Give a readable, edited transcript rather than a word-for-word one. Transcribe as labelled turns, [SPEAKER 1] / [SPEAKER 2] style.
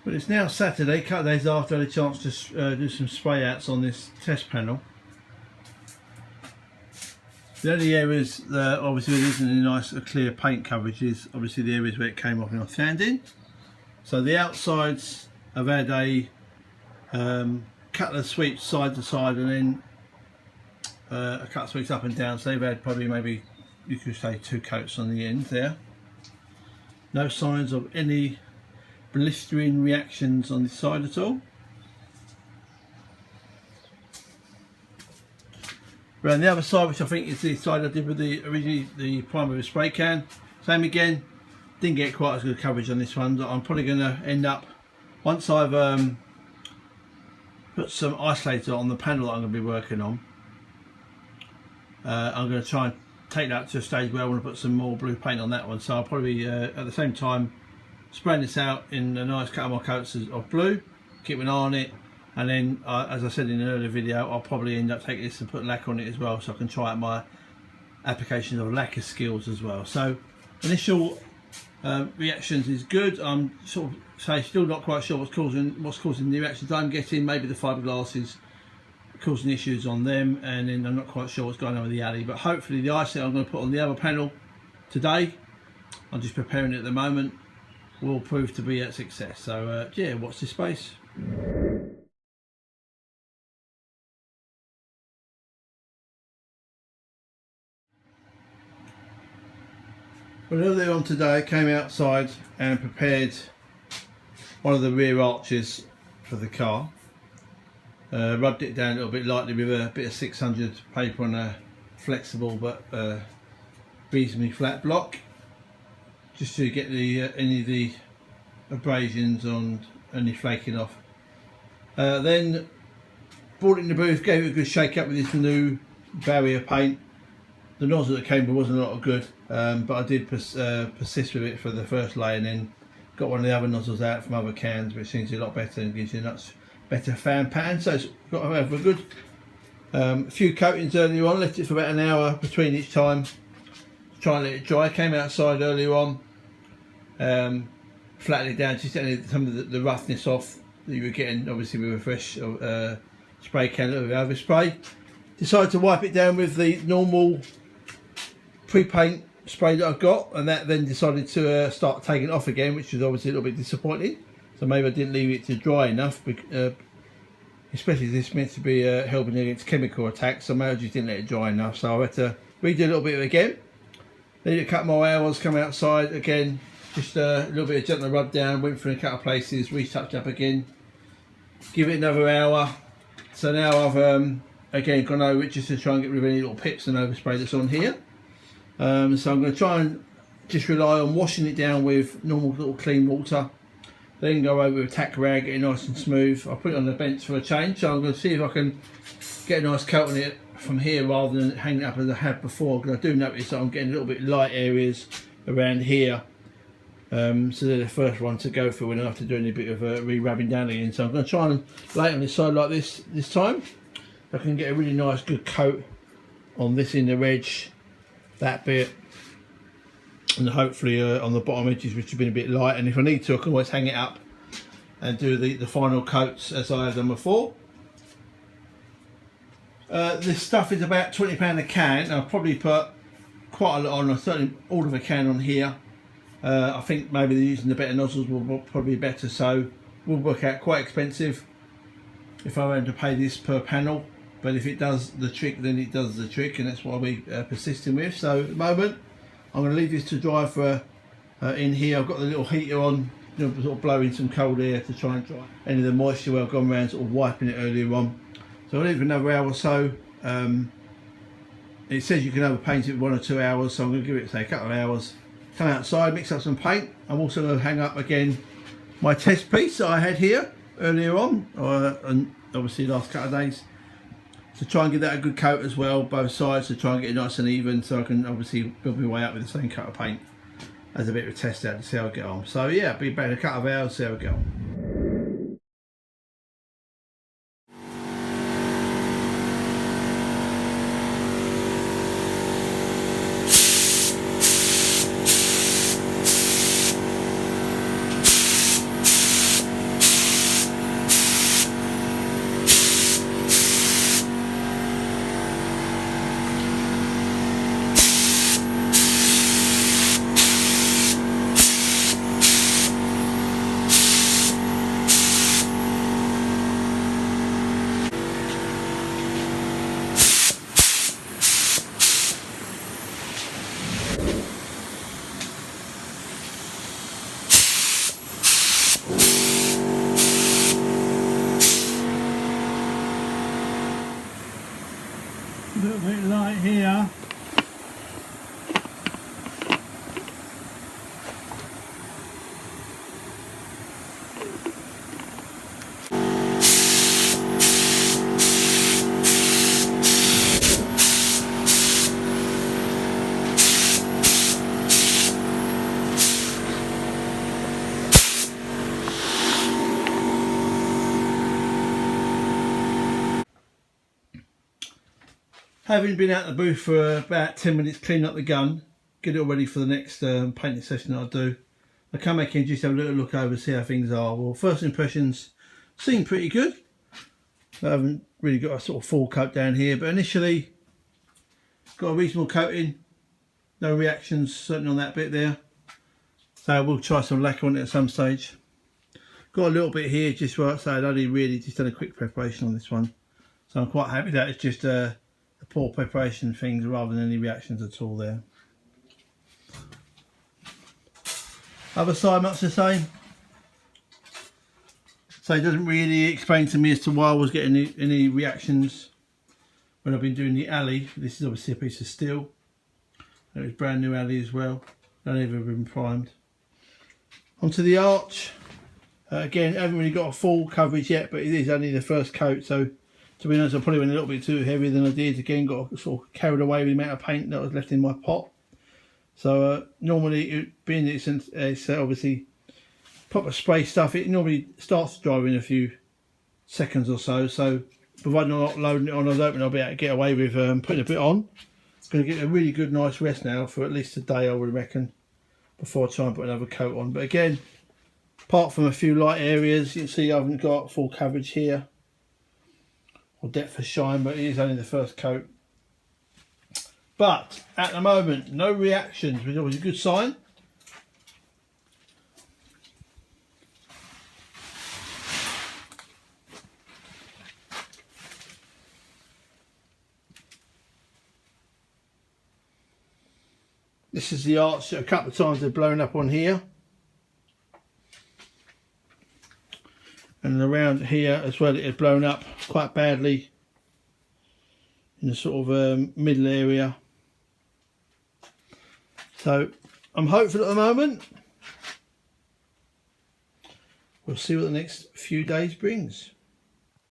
[SPEAKER 1] But it's now Saturday, a couple of days after I had a chance to do some spray outs on this test panel. The only areas that obviously there isn't any nice clear paint coverage is obviously the areas where it came off in our sanding. So the outsides have had a couple of sweeps side to side and then a couple of sweeps up and down, so they've had probably maybe you could say 2 coats on the end there. No signs of any blistering reactions on this side at all. Around the other side, which I think is the side I did with originally the primer with spray can, same again, didn't get quite as good coverage on this one. I'm probably going to end up, once I've put some isolator on the panel that I'm going to be working on, I'm going to try and take that to a stage where I want to put some more blue paint on that one. So I'll probably at the same time spraying this out in a nice couple more coats of blue, keep an eye on it, and then as I said in an earlier video, I'll probably end up taking this and put lacquer on it as well, so I can try out my application of lacquer skills as well. So initial reactions is good. I'm sort of still not quite sure what's causing the reactions I'm getting. Maybe the fiberglass is causing issues on them, and then I'm not quite sure what's going on with the alley. But hopefully the isolator I'm going to put on the other panel today, I'm just preparing it at the moment, will prove to be a success. So yeah, watch this space. Well, earlier on today I came outside and prepared one of the rear arches for the car. Rubbed it down a little bit lightly with a bit of 600 paper on a flexible but reasonably flat block, just to get any of the abrasions on any flaking off. Then brought it in the booth, gave it a good shake up with this new barrier paint. The nozzle that came with wasn't a lot of good, but I did persist with it for the first layer, and then got one of the other nozzles out from other cans, which seems a lot better and gives you a much better fan pattern. So it's got to have a good few coatings earlier on. Left it for about an hour between each time, try and let it dry. Came outside earlier on, flattened it down, just getting some of the roughness off that you were getting obviously with a fresh spray can with overspray. Decided to wipe it down with the normal pre-paint spray that I've got, and that then decided to start taking it off again, which was obviously a little bit disappointing. So maybe I didn't leave it to dry enough, especially this meant to be helping against chemical attacks, so maybe I just didn't let it dry enough. So I had to redo a little bit of it again. Then a couple more hours, come outside again, just a little bit of gentle rub down, went through a couple of places, retouched up again, give it another hour. So now I've again gone over it just to try and get rid of any little pips and overspray that's on here. So I'm going to try and just rely on washing it down with normal little clean water, then go over with a tack rag, get it nice and smooth. I'll put it on the bench for a change, so I'm going to see if I can get a nice coat on it from here rather than hang it up as I have before, because I do notice that I'm getting a little bit light areas around here. So they're the first one to go through when I have to do any bit of re-rubbing down again. So I'm going to try and lay it on this side like this time. I can get a really nice good coat on this inner edge, that bit, and hopefully on the bottom edges, which have been a bit light. And if I need to, I can always hang it up and do the final coats as I have done before. This stuff is about £20 a can. I'll probably put quite a lot on. I certainly order a can on here. I think maybe using the better nozzles will probably be better, so will work out quite expensive if I were to pay this per panel. But if it does the trick, then it does the trick, and that's what I'll be persisting with. So at the moment, I'm going to leave this to dry for in here. I've got the little heater on, you know, sort of blowing some cold air to try and dry any of the moisture where I've gone around sort of wiping it earlier on. So I'll leave it another hour or so. It says you can overpaint it with 1 or 2 hours, so I'm going to give it, say, a couple of hours. Come outside, mix up some paint. I'm also going to hang up again my test piece that I had here earlier on, and obviously the last couple of days, to try and give that a good coat as well, both sides, to try and get it nice and even, so I can obviously build my way up with the same coat of paint as a bit of a test out to see how I get on. So yeah, it'll be about a couple of hours, see how we get on.
[SPEAKER 2] little bit light here.
[SPEAKER 1] Having been out the booth for about 10 minutes cleaning up the gun, get it all ready for the next painting session that I do. I come back in and just have a little look over, see how things are. Well, first impressions seem pretty good. I haven't really got a sort of full coat down here, but initially got a reasonable coating. No reactions certainly on that bit there. So we'll try some lacquer on it at some stage. Got a little bit here just where I say I'd only really just done a quick preparation on this one. So I'm quite happy that it's just the poor preparation things rather than any reactions at all there. Other side much the same. So it doesn't really explain to me as to why I was getting any reactions when I've been doing the alley. This is obviously a piece of steel. It was brand new alley as well. Don't even have been primed. Onto the arch. Again, I haven't really got a full coverage yet, but it is only the first coat, so to be honest, I probably went a little bit too heavier than I did. Again, got sort of carried away with the amount of paint that was left in my pot. So normally, being it's obviously proper spray stuff, it normally starts to dry in a few seconds or so. So providing I'm not loading it on as open, I'll be able to get away with putting a bit on. Going to get a really good nice rest now for at least a day, I would reckon, before I try and put another coat on. But again, apart from a few light areas, you can see I haven't got full coverage here or depth of shine, but it is only the first coat. But at the moment, no reactions, which is always a good sign. This is the arch that a couple of times they've blown up on here. And around here as well, it had blown up quite badly in the sort of middle area. So I'm hopeful at the moment. We'll see what the next few days brings.